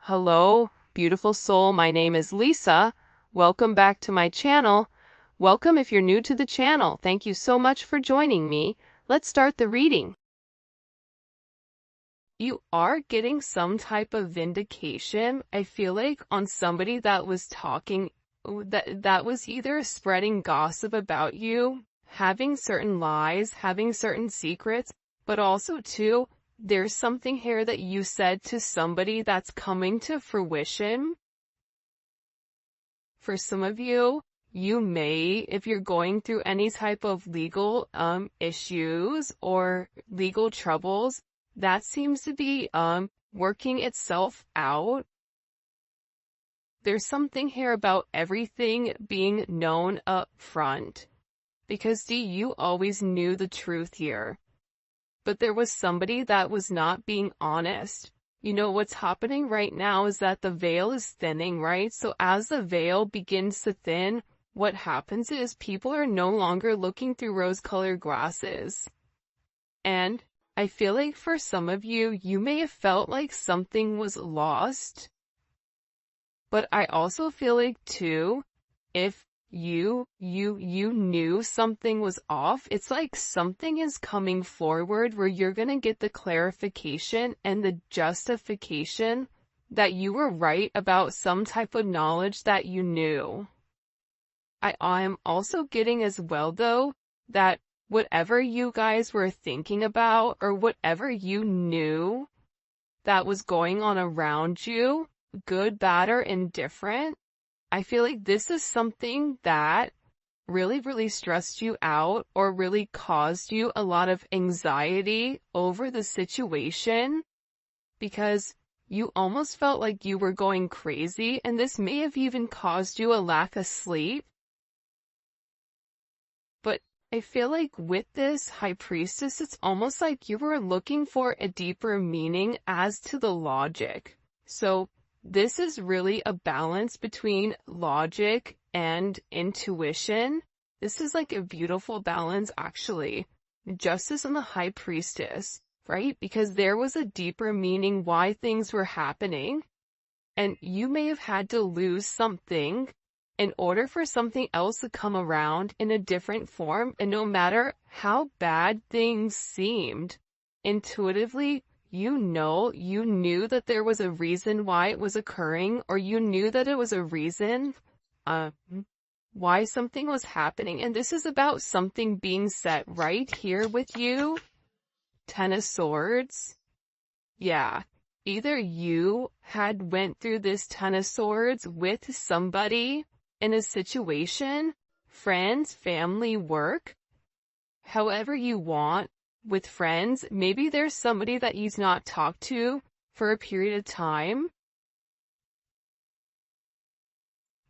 Hello, beautiful soul. My name is Lisa. Welcome back to my channel. Welcome if you're new to the channel. Thank you so much for joining me. Let's start the reading. You are getting some type of vindication, I feel like, on somebody that was talking, that was either spreading gossip about you, having certain lies, having certain secrets, but also too, there's something here that you said to somebody that's coming to fruition. For some of you, you may, if you're going through any type of legal issues or legal troubles, that seems to be working itself out. There's something here about everything being known up front. Because you always knew the truth here. But there was somebody that was not being honest. You know, what's happening right now is that the veil is thinning, right? So as the veil begins to thin, what happens is people are no longer looking through rose-colored glasses. And I feel like for some of you, you may have felt like something was lost. But I also feel like too, if you knew something was off, it's like something is coming forward where you're gonna get the clarification and the justification that you were right about some type of knowledge that you knew. I'm also getting as well though, that whatever you guys were thinking about or whatever you knew that was going on around you, good, bad, or indifferent, I feel like this is something that really stressed you out or really caused you a lot of anxiety over the situation because you almost felt like you were going crazy, and this may have even caused you a lack of sleep. But I feel like with this High Priestess, it's almost like you were looking for a deeper meaning as to the logic. So this is really a balance between logic and intuition. This is like a beautiful balance, actually. Justice and the High Priestess, right? Because there was a deeper meaning why things were happening. And you may have had to lose something in order for something else to come around in a different form. And no matter how bad things seemed, intuitively, you knew that there was a reason why it was occurring, or you knew that it was a reason why something was happening. And this is about something being set right here with you. Ten of Swords. Yeah. Either you had went through this Ten of Swords with somebody in a situation, friends, family, work, however you want. With friends, maybe there's somebody that you've not talked to for a period of time,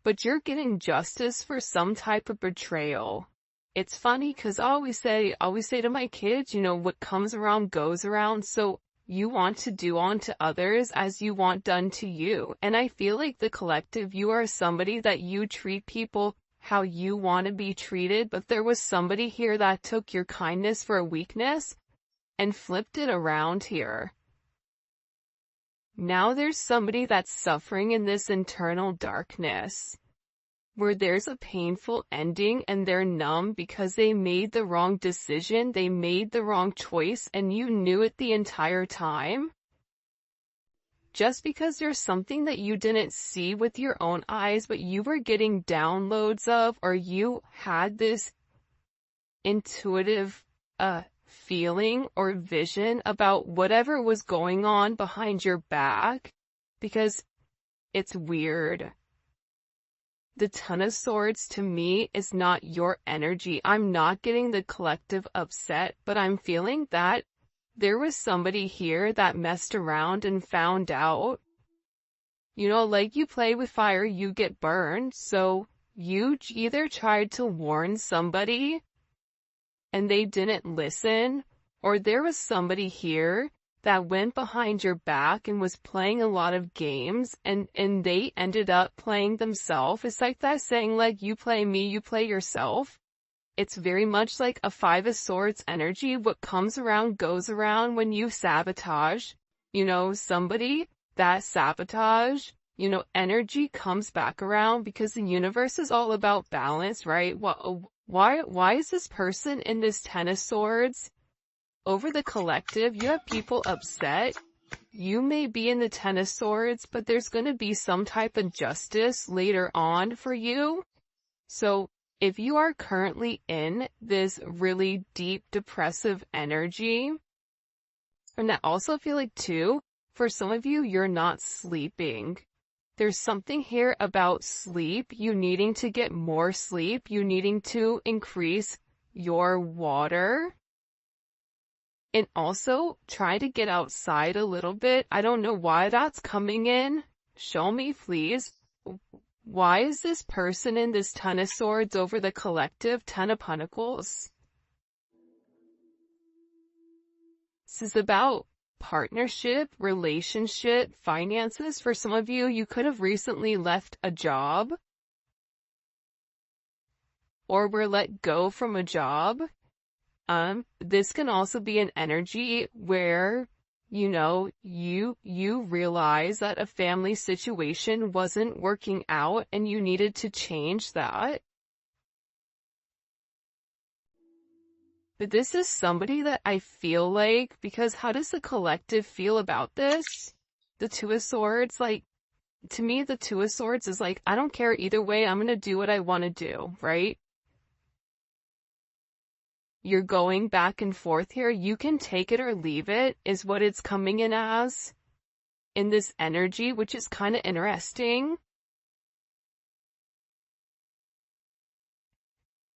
but you're getting justice for some type of betrayal. It's funny because I always say to my kids, you know, what comes around goes around. So you want to do unto others as you want done to you. And I feel like the collective, you are somebody that you treat people how you want to be treated, but there was somebody here that took your kindness for a weakness and flipped it around here. Now there's somebody that's suffering in this internal darkness, where there's a painful ending and they're numb because they made the wrong decision, they made the wrong choice, and you knew it the entire time. Just because there's something that you didn't see with your own eyes, but you were getting downloads of, or you had this intuitive feeling or vision about whatever was going on behind your back, because it's weird. The Ten of Swords to me is not your energy. I'm not getting the collective upset, but I'm feeling that there was somebody here that messed around and found out. You know, like you play with fire, you get burned. So you either tried to warn somebody and they didn't listen, or there was somebody here that went behind your back and was playing a lot of games, and they ended up playing themselves. It's like that saying, like, you play me, you play yourself. It's very much like a Five of Swords energy. What comes around goes around when you sabotage, you know, somebody. that sabotage, energy comes back around because the universe is all about balance, right? Why is this person in this Ten of Swords? Over the collective, you have people upset. You may be in the Ten of Swords, but there's going to be some type of justice later on for you. So if you are currently in this really deep depressive energy, and I also feel like too, for some of you, you're not sleeping. There's something here about sleep, you needing to get more sleep, you needing to increase your water. And also, try to get outside a little bit. I don't know why that's coming in. Show me, please. Why is this person in this Ten of Swords over the collective Ten of Pentacles? This is about partnership, relationship, finances. For some of you, you could have recently left a job or were let go from a job. This can also be an energy where, you realize that a family situation wasn't working out and you needed to change that. But this is somebody that I feel like, because how does the collective feel about this? The Two of Swords, to me, the Two of Swords is I don't care either way, I'm gonna do what I want to do, right? You're going back and forth here. You can take it or leave it, is what it's coming in as in this energy, which is kind of interesting.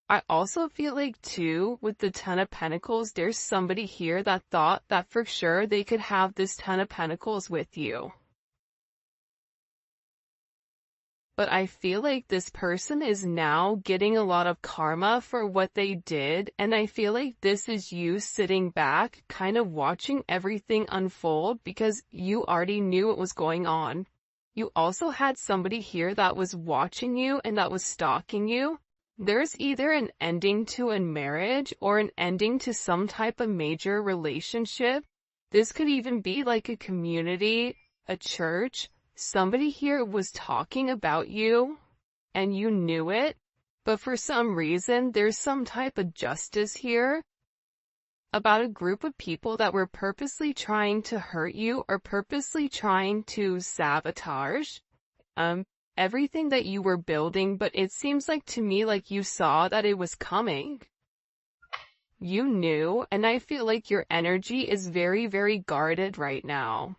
I also feel like too, with the Ten of Pentacles, there's somebody here that thought that for sure they could have this Ten of Pentacles with you. But I feel like this person is now getting a lot of karma for what they did, and I feel like this is you sitting back, kind of watching everything unfold because you already knew what was going on. You also had somebody here that was watching you and that was stalking you. There's either an ending to a marriage or an ending to some type of major relationship. This could even be like a community, a church. Somebody here was talking about you, and you knew it, but for some reason, there's some type of justice here about a group of people that were purposely trying to hurt you or purposely trying to sabotage everything that you were building, but it seems like to me like you saw that it was coming. You knew, and I feel like your energy is very, very guarded right now.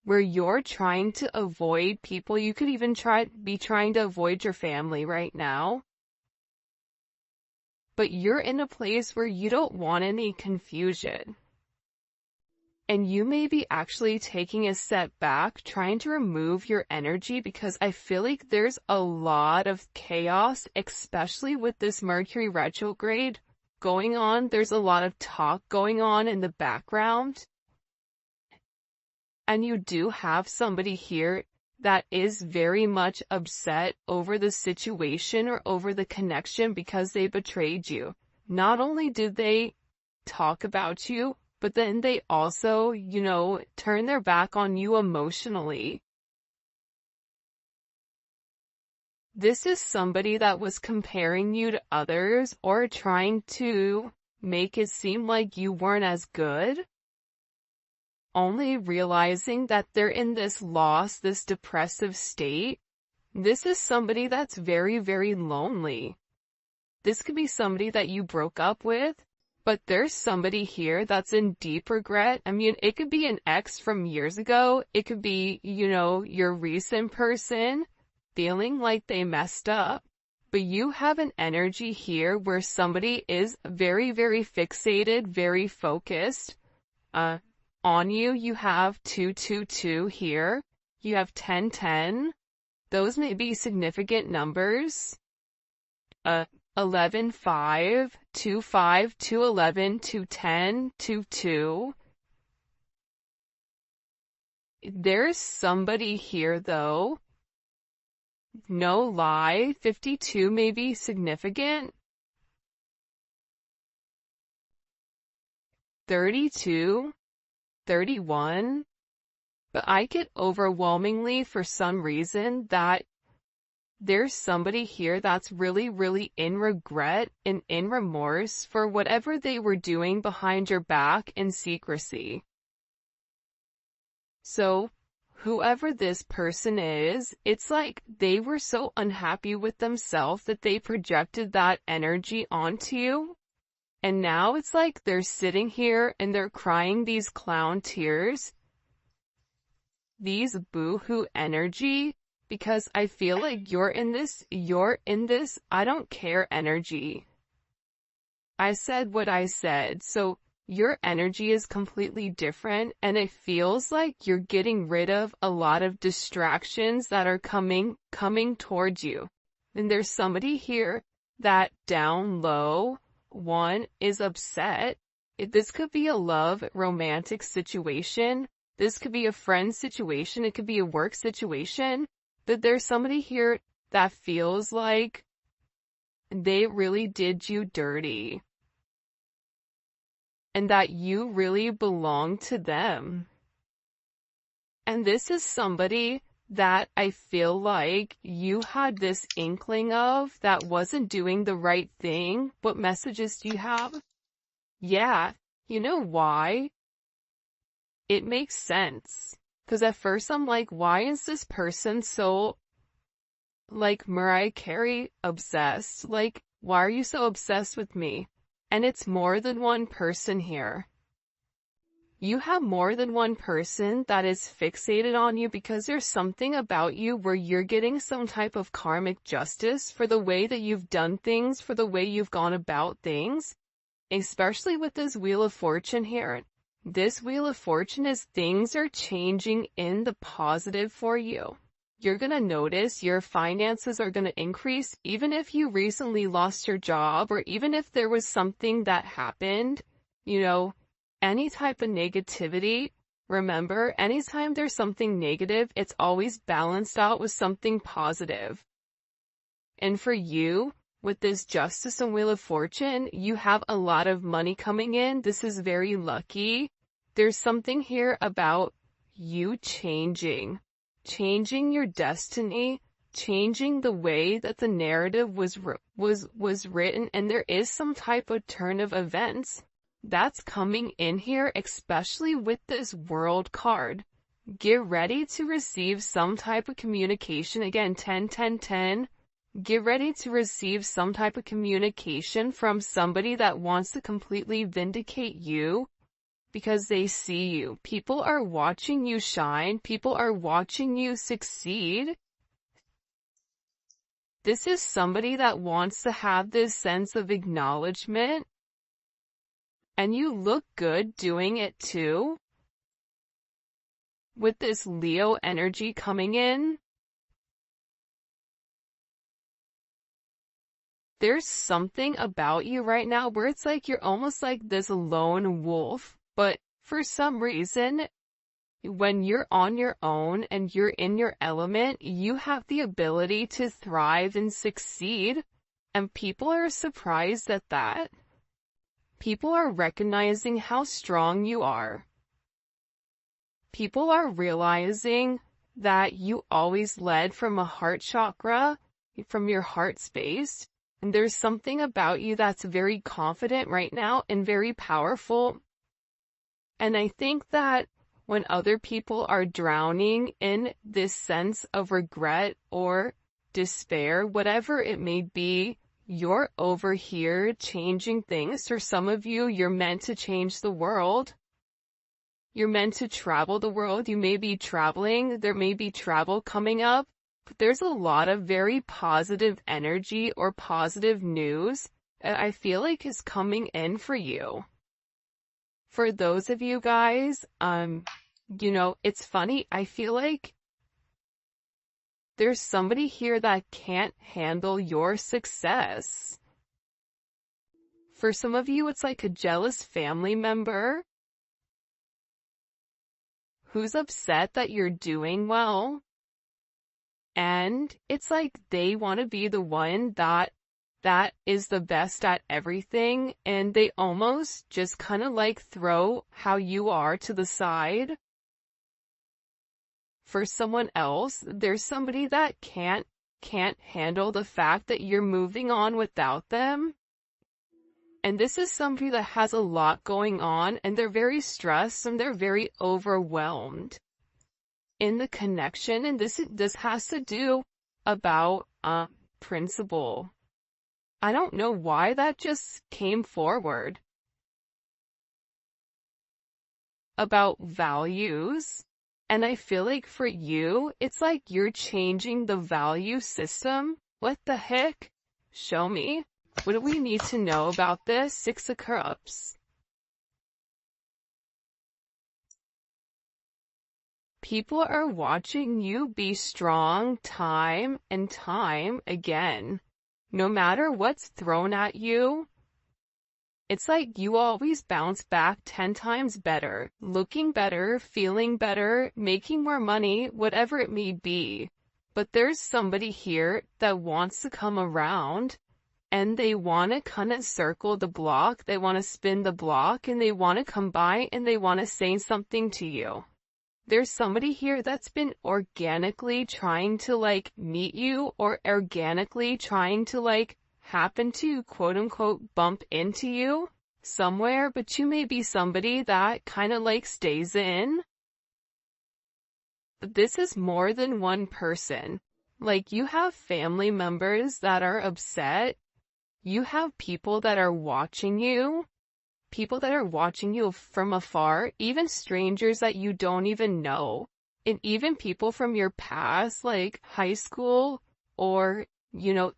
Where you're trying to avoid people, you could even be trying to avoid your family right now. But you're in a place where you don't want any confusion. And you may be actually taking a step back, trying to remove your energy because I feel like there's a lot of chaos, especially with this Mercury retrograde going on. There's a lot of talk going on in the background. And you do have somebody here that is very much upset over the situation or over the connection because they betrayed you. Not only did they talk about you, but then they also, turn their back on you emotionally. This is somebody that was comparing you to others or trying to make it seem like you weren't as good. Only realizing that they're in this loss, this depressive state. This is somebody that's very, very lonely. This could be somebody that you broke up with, but there's somebody here that's in deep regret. I mean, it could be an ex from years ago. It could be, your recent person feeling like they messed up. But you have an energy here where somebody is very, very fixated, very focused, on you. You have 222 here. You have 1010. Those may be significant numbers. 11, 5, 2, 5, 2, 11, 2, 10, 2, 2. There's somebody here though. No lie. 52 may be significant. 32. 31, But I get overwhelmingly for some reason that there's somebody here that's really, really in regret and in remorse for whatever they were doing behind your back in secrecy. So, whoever this person is, it's like they were so unhappy with themselves that they projected that energy onto you. And now it's like they're sitting here and they're crying these clown tears, these boo-hoo energy, because I feel like you're in this, I don't care energy. I said what I said, so your energy is completely different, and it feels like you're getting rid of a lot of distractions that are coming towards you. And there's somebody here that down low, one, is upset. This could be a love, romantic situation. This could be a friend situation. It could be a work situation. But there's somebody here that feels like they really did you dirty, and that you really belong to them. And this is somebody that I feel like you had this inkling of that wasn't doing the right thing. What messages do you have? Yeah, you know why? It makes sense. Because at first I'm like, why is this person so, like, Mariah Carey obsessed? Like, why are you so obsessed with me? And it's more than one person here. You have more than one person that is fixated on you because there's something about you where you're getting some type of karmic justice for the way that you've done things, for the way you've gone about things, especially with this Wheel of Fortune here. This Wheel of Fortune is things are changing in the positive for you. You're going to notice your finances are going to increase even if you recently lost your job, or even if there was something that happened, any type of negativity. Remember, anytime there's something negative, it's always balanced out with something positive. And for you, with this Justice and Wheel of Fortune, you have a lot of money coming in. This is very lucky. There's something here about you changing your destiny, changing the way that the narrative was written, and there is some type of turn of events that's coming in here, especially with this World card. Get ready to receive some type of communication. Again, 10, 10, 10. Get ready to receive some type of communication from somebody that wants to completely vindicate you because they see you. People are watching you shine. People are watching you succeed. This is somebody that wants to have this sense of acknowledgement. And you look good doing it too. With this Leo energy coming in, there's something about you right now where it's like you're almost like this lone wolf, but for some reason, when you're on your own and you're in your element, you have the ability to thrive and succeed, and people are surprised at that. People are recognizing how strong you are. People are realizing that you always led from a heart chakra, from your heart space, and there's something about you that's very confident right now and very powerful. And I think that when other people are drowning in this sense of regret or despair, whatever it may be, you're over here changing things. For some of you, you're meant to change the world. You're meant to travel the world. You may be traveling. There may be travel coming up. But there's a lot of very positive energy or positive news that I feel like is coming in for you. For those of you guys, it's funny. I feel like there's somebody here that can't handle your success. For some of you, it's like a jealous family member who's upset that you're doing well. And it's like they want to be the one that is the best at everything, and they almost just kind of like throw how you are to the side. for someone else. There's somebody that can't handle the fact that you're moving on without them. And this is somebody that has a lot going on, and they're very stressed and they're very overwhelmed in the connection. And this has to do about principle. I don't know why that just came forward. About values. And I feel like for you, it's like you're changing the value system. What the heck? Show me. What do we need to know about this? Six of Cups. People are watching you be strong time and time again. No matter what's thrown at you, it's like you always bounce back 10 times better, looking better, feeling better, making more money, whatever it may be. But there's somebody here that wants to come around, and they want to kind of circle the block, they want to spin the block, and they want to come by and they want to say something to you. There's somebody here that's been organically trying to meet you, or organically trying to happen to quote unquote bump into you somewhere, but you may be somebody that kind of stays in. But this is more than one person. You have family members that are upset. You have people that are watching you from afar, even strangers that you don't even know, and even people from your past, like high school, or,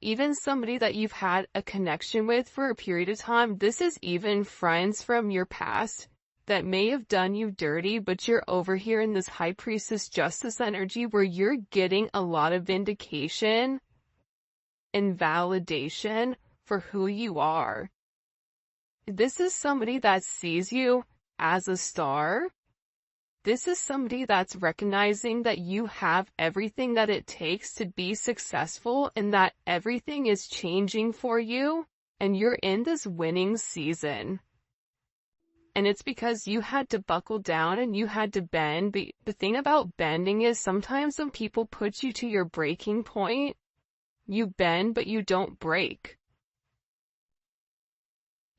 even somebody that you've had a connection with for a period of time. This is even friends from your past that may have done you dirty, but you're over here in this High Priestess Justice energy where you're getting a lot of vindication and validation for who you are. This is somebody that sees you as a star. This is somebody that's recognizing that you have everything that it takes to be successful, and that everything is changing for you, and you're in this winning season. And it's because you had to buckle down and you had to bend. But the thing about bending is sometimes when people put you to your breaking point, you bend but you don't break.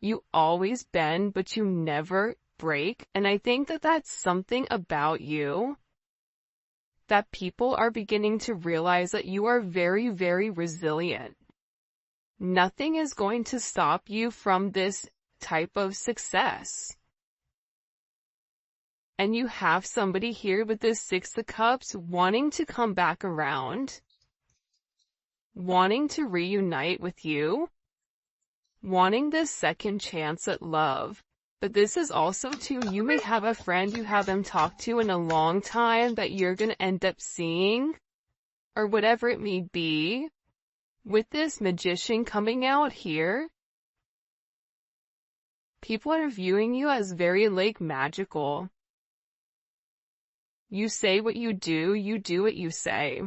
You always bend, but you never break. And I think that that's something about you that people are beginning to realize, that you are very, very resilient. Nothing is going to stop you from this type of success. And you have somebody here with this Six of Cups wanting to come back around, wanting to reunite with you, wanting this second chance at love. But this is also too, you may have a friend you haven't talked to in a long time that you're going to end up seeing, or whatever it may be. With this Magician coming out here, people are viewing you as very magical. You say what you do what you say.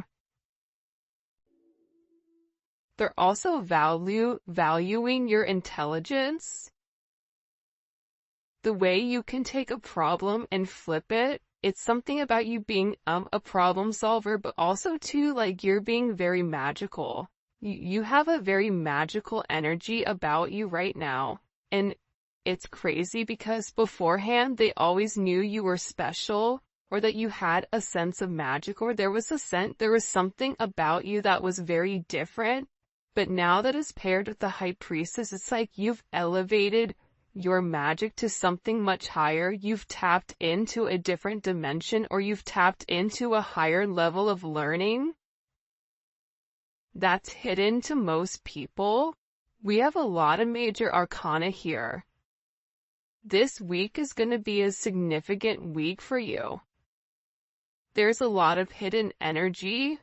They're also valuing your intelligence. The way you can take a problem and flip it. It's something about you being a problem solver, but also too, you're being very magical. You have a very magical energy about you right now. And it's crazy because beforehand they always knew you were special, or that you had a sense of magic, or there was something about you that was very different. But now that is paired with the High Priestess, it's like you've elevated your magic to something much higher. You've tapped into a different dimension, or you've tapped into a higher level of learning that's hidden to most people. We have a lot of major arcana here. This week is going to be a significant week for you. There's a lot of hidden energy.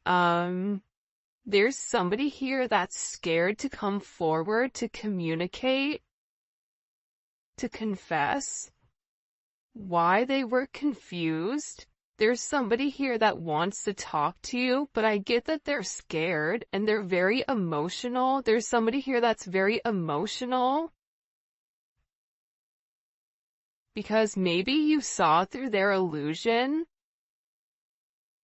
There's somebody here that's scared to come forward, to communicate, to confess why they were confused. There's somebody here that wants to talk to you, but I get that they're scared and they're very emotional. There's somebody here that's very emotional because maybe you saw through their illusion.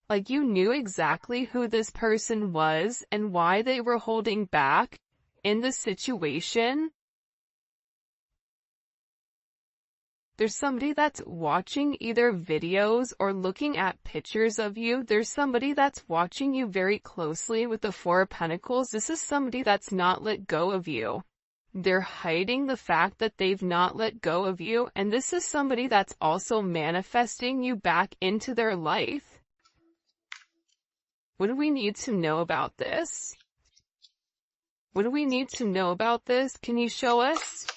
Like you knew exactly who this person was and why they were holding back in the situation. There's somebody that's watching either videos or looking at pictures of you. There's somebody that's watching you very closely with the Four of Pentacles. This is somebody that's not let go of you. They're hiding the fact that they've not let go of you. And this is somebody that's also manifesting you back into their life. What do we need to know about this? What do we need to know about this? Can you show us?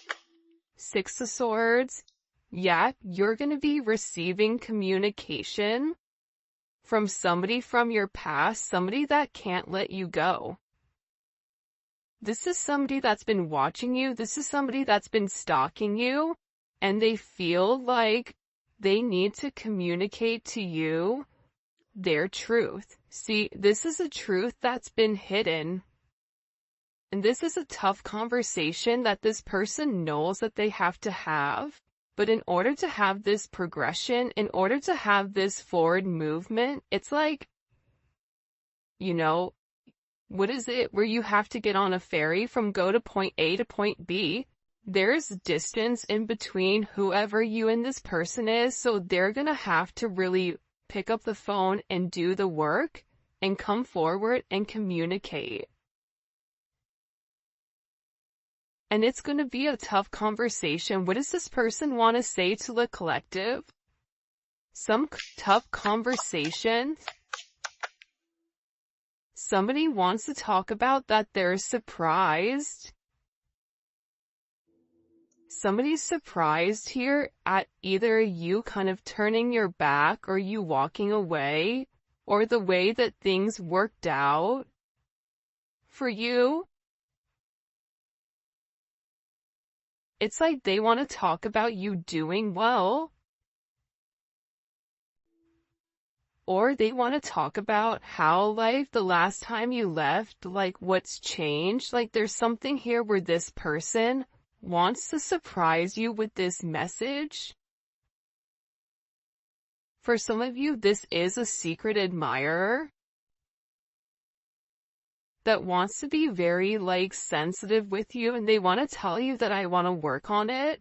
Six of Swords. Yeah, you're going to be receiving communication from somebody from your past, somebody that can't let you go. This is somebody that's been watching you. This is somebody that's been stalking you, and they feel like they need to communicate to you their truth. See, this is a truth that's been hidden. And this is a tough conversation that this person knows that they have to have. But in order to have this progression, in order to have this forward movement, it's like, you know, what is it where you have to get on a ferry from go to point A to point B? There's distance in between whoever you and this person is, so they're gonna have to really pick up the phone and do the work and come forward and communicate. And it's going to be a tough conversation. What does this person want to say to the collective? Some tough conversation. Somebody wants to talk about that they're surprised. Somebody's surprised here at either you kind of turning your back or you walking away, or the way that things worked out for you. It's like they want to talk about you doing well. Or they want to talk about how, like, the last time you left, like, what's changed. Like, there's something here where this person wants to surprise you with this message. For some of you, this is a secret admirer that wants to be very, like, sensitive with you, and they want to tell you that I want to work on it.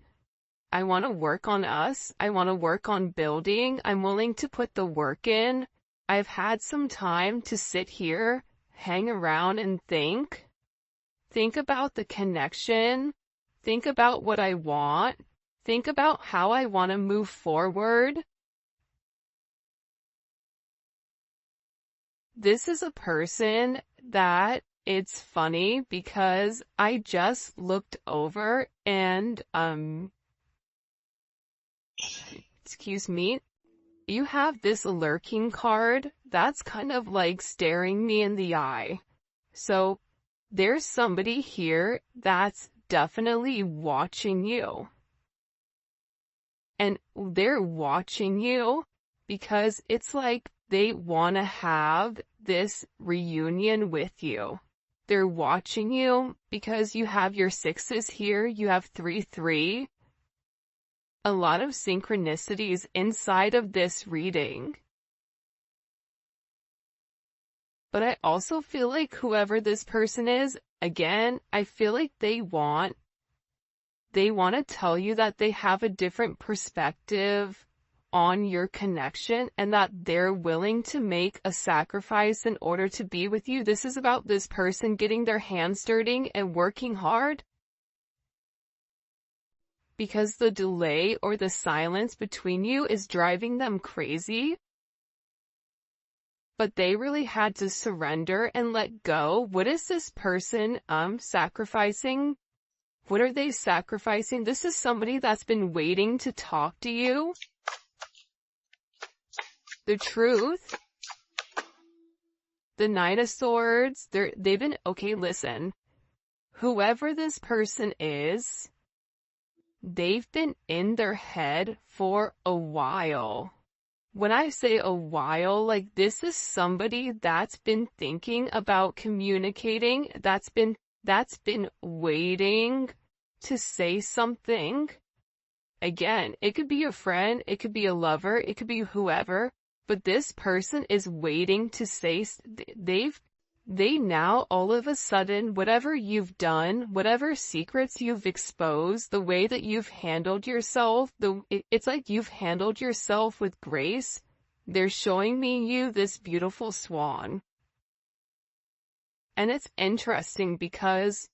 I want to work on us. I want to work on building. I'm willing to put the work in. I've had some time to sit here, hang around and think. Think about the connection. Think about what I want. Think about how I want to move forward. This is a person that it's funny because I just looked over and, excuse me, you have this lurking card that's kind of like staring me in the eye. So there's somebody here that's definitely watching you. And they're watching you because it's like they want to have this reunion with you. They're watching you because you have your sixes here, you have 3-3. A lot of synchronicities inside of this reading. But I also feel like whoever this person is, again, I feel like they want to tell you that they have a different perspective on your connection and that they're willing to make a sacrifice in order to be with you. This is about this person getting their hands dirty and working hard. Because the delay or the silence between you is driving them crazy. But they really had to surrender and let go. What is this person sacrificing? What are they sacrificing? This is somebody that's been waiting to talk to you. The truth. The Knight of Swords. They've been, okay, listen. Whoever this person is, they've been in their head for a while. When I say a while, like this is somebody that's been thinking about communicating, that's been waiting to say something. Again, it could be a friend, it could be a lover, it could be whoever, but this person is waiting to say, they now all of a sudden, whatever you've done, whatever secrets you've exposed, the way that you've handled yourself, it's like you've handled yourself with grace. They're showing me you this beautiful swan. And it's interesting because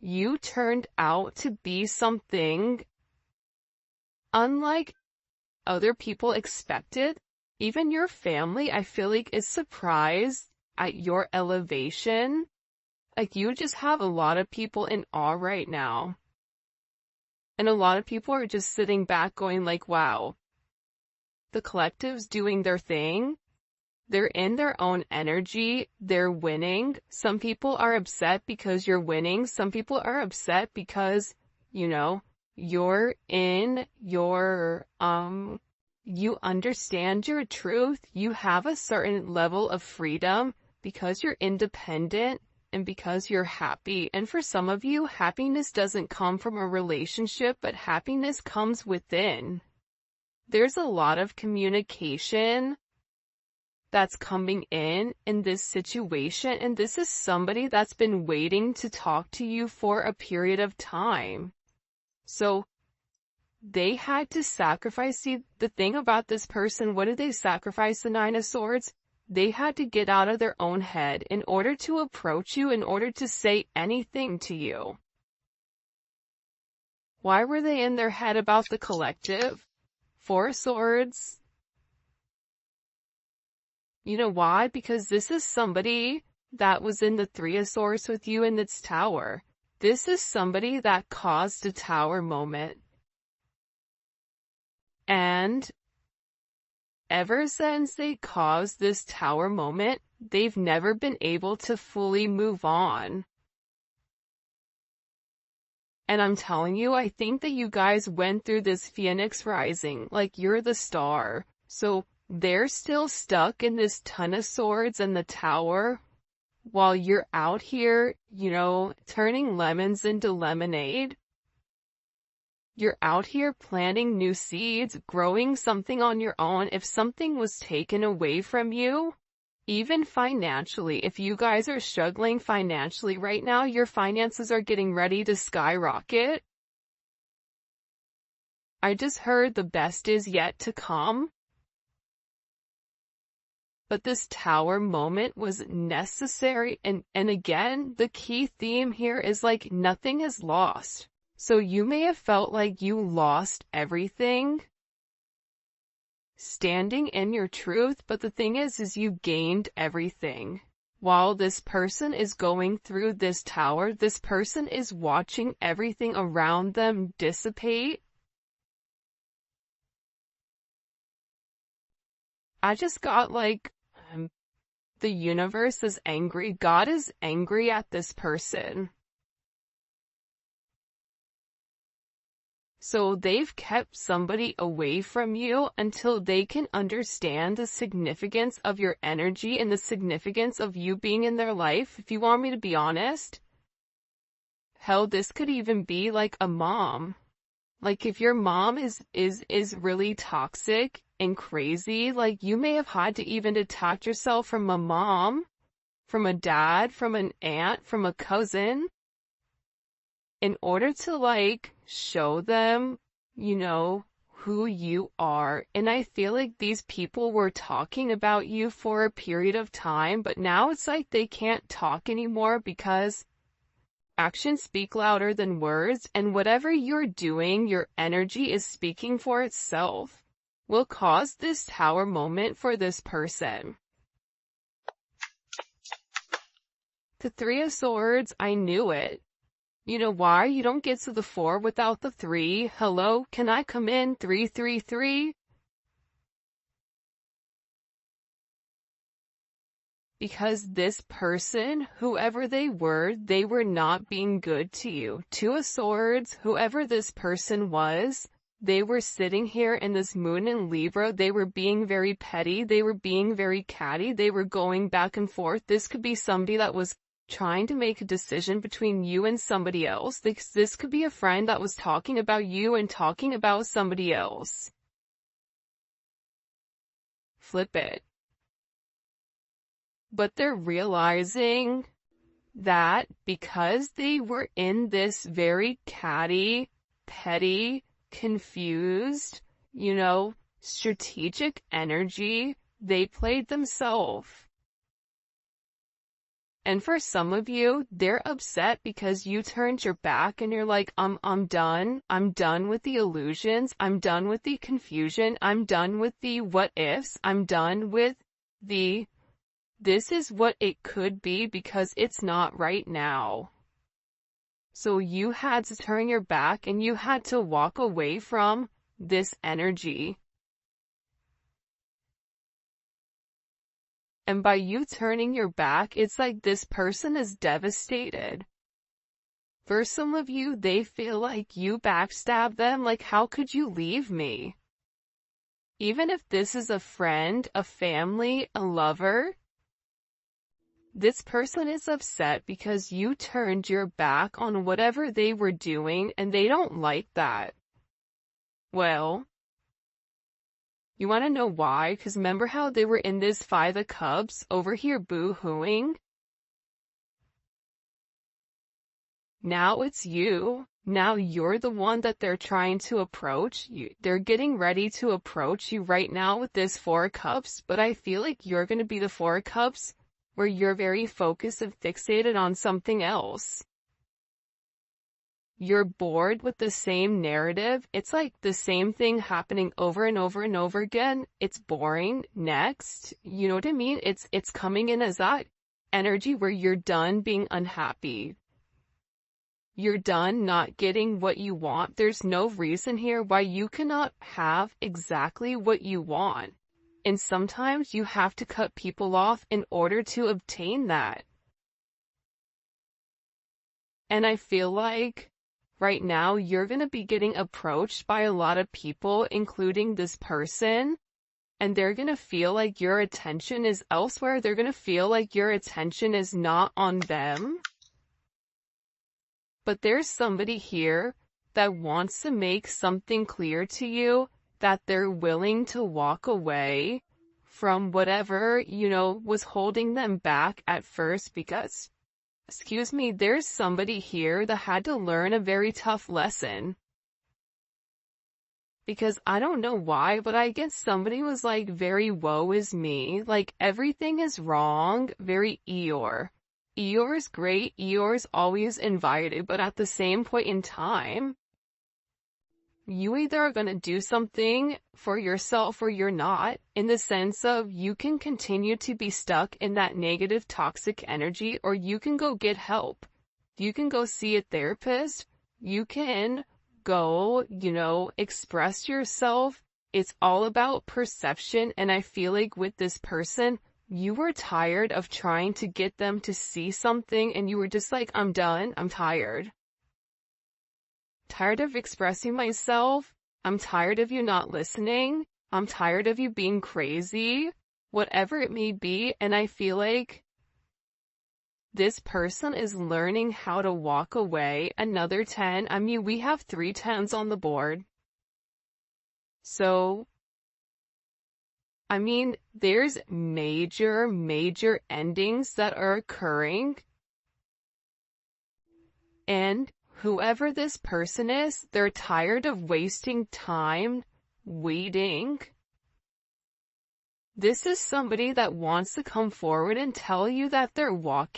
you turned out to be something unlike other people expected. Even your family, I feel like, is surprised at your elevation. Like, you just have a lot of people in awe right now. And a lot of people are just sitting back going like, wow, the collective's doing their thing. They're in their own energy. They're winning. Some people are upset because you're winning. Some people are upset because, you know, you're in your, you understand your truth. You have a certain level of freedom because you're independent and because you're happy. And for some of you, happiness doesn't come from a relationship, but happiness comes within. There's a lot of communication that's coming in this situation, and this is somebody that's been waiting to talk to you for a period of time. So they had to sacrifice. See, the thing about this person, what did they sacrifice? The Nine of Swords? They had to get out of their own head in order to approach you, in order to say anything to you. Why were they in their head about the collective? Four of Swords. You know why? Because this is somebody that was in the Three of Swords with you in its tower. This is somebody that caused a tower moment. And ever since they caused this tower moment, they've never been able to fully move on. And I'm telling you, I think that you guys went through this Phoenix rising, like you're the star. So they're still stuck in this Ton of Swords and the tower, while you're out here, you know, turning lemons into lemonade. You're out here planting new seeds, growing something on your own. If something was taken away from you, even financially, if you guys are struggling financially right now, your finances are getting ready to skyrocket. I just heard the best is yet to come. But this tower moment was necessary, and again, the key theme here is like nothing is lost. So you may have felt like you lost everything standing in your truth, but the thing is you gained everything. While this person is going through this tower, this person is watching everything around them dissipate. I just got like, the universe is angry. God is angry at this person. So they've kept somebody away from you until they can understand the significance of your energy and the significance of you being in their life. If you want me to be honest, hell, this could even be like a mom. Like if your mom is really toxic and crazy, like you may have had to even detach yourself from a mom, from a dad, from an aunt, from a cousin, in order to like show them, you know, who you are. And I feel like these people were talking about you for a period of time, but now it's like they can't talk anymore because actions speak louder than words, and whatever you're doing, your energy is speaking for itself. Will cause this tower moment for this person. The Three of Swords, I knew it. You know why? You don't get to the 4 without the 3. Hello, can I come in? 333? Because this person, whoever they were not being good to you. 2 of Swords, whoever this person was, they were sitting here in this moon in Libra. They were being very petty. They were being very catty. They were going back and forth. This could be somebody that was trying to make a decision between you and somebody else. This could be a friend that was talking about you and talking about somebody else. flip it. But they're realizing that because they were in this very catty, petty, confused, strategic energy, they played themselves. And for some of you, they're upset because you turned your back and you're like, I'm done. I'm done with the illusions. I'm done with the confusion. I'm done with the what ifs. I'm done with the this is what it could be because it's not right now. So you had to turn your back and you had to walk away from this energy. And by you turning your back, it's like this person is devastated. For some of you, they feel like you backstabbed them, like how could you leave me? Even if this is a friend, a family, a lover, this person is upset because you turned your back on whatever they were doing and they don't like that. Well, you want to know why? Because remember how they were in this Five of Cups over here boo-hooing? Now it's you. Now you're the one that they're trying to approach. They're getting ready to approach you right now with this Four of Cups, but I feel like you're going to be the Four of Cups where you're very focused and fixated on something else. You're bored with the same narrative. It's like the same thing happening over and over and over again. It's boring. Next. You know what I mean? It's coming in as that energy where you're done being unhappy. You're done not getting what you want. There's no reason here why you cannot have exactly what you want. And sometimes you have to cut people off in order to obtain that. And I feel like right now, you're going to be getting approached by a lot of people, including this person, and they're going to feel like your attention is elsewhere. They're going to feel like your attention is not on them. But there's somebody here that wants to make something clear to you, that they're willing to walk away from whatever, was holding them back at first because there's somebody here that had to learn a very tough lesson. Because I don't know why, but I guess somebody was like very woe is me, like everything is wrong, very Eeyore. Eeyore's great, Eeyore's always invited, but at the same point in time, you either are going to do something for yourself or you're not, in the sense of you can continue to be stuck in that negative toxic energy, or you can go get help. You can go see a therapist. You can go, express yourself. It's all about perception, and I feel like with this person, you were tired of trying to get them to see something, and you were just like, I'm done, I'm tired. Tired of expressing myself. I'm tired of you not listening. I'm tired of you being crazy. Whatever it may be, and I feel like this person is learning how to walk away. Another 10. I mean, we have 3 10s on the board. So, I mean, there's major endings that are occurring. And whoever this person is, they're tired of wasting time waiting. This is somebody that wants to come forward and tell you that they're walking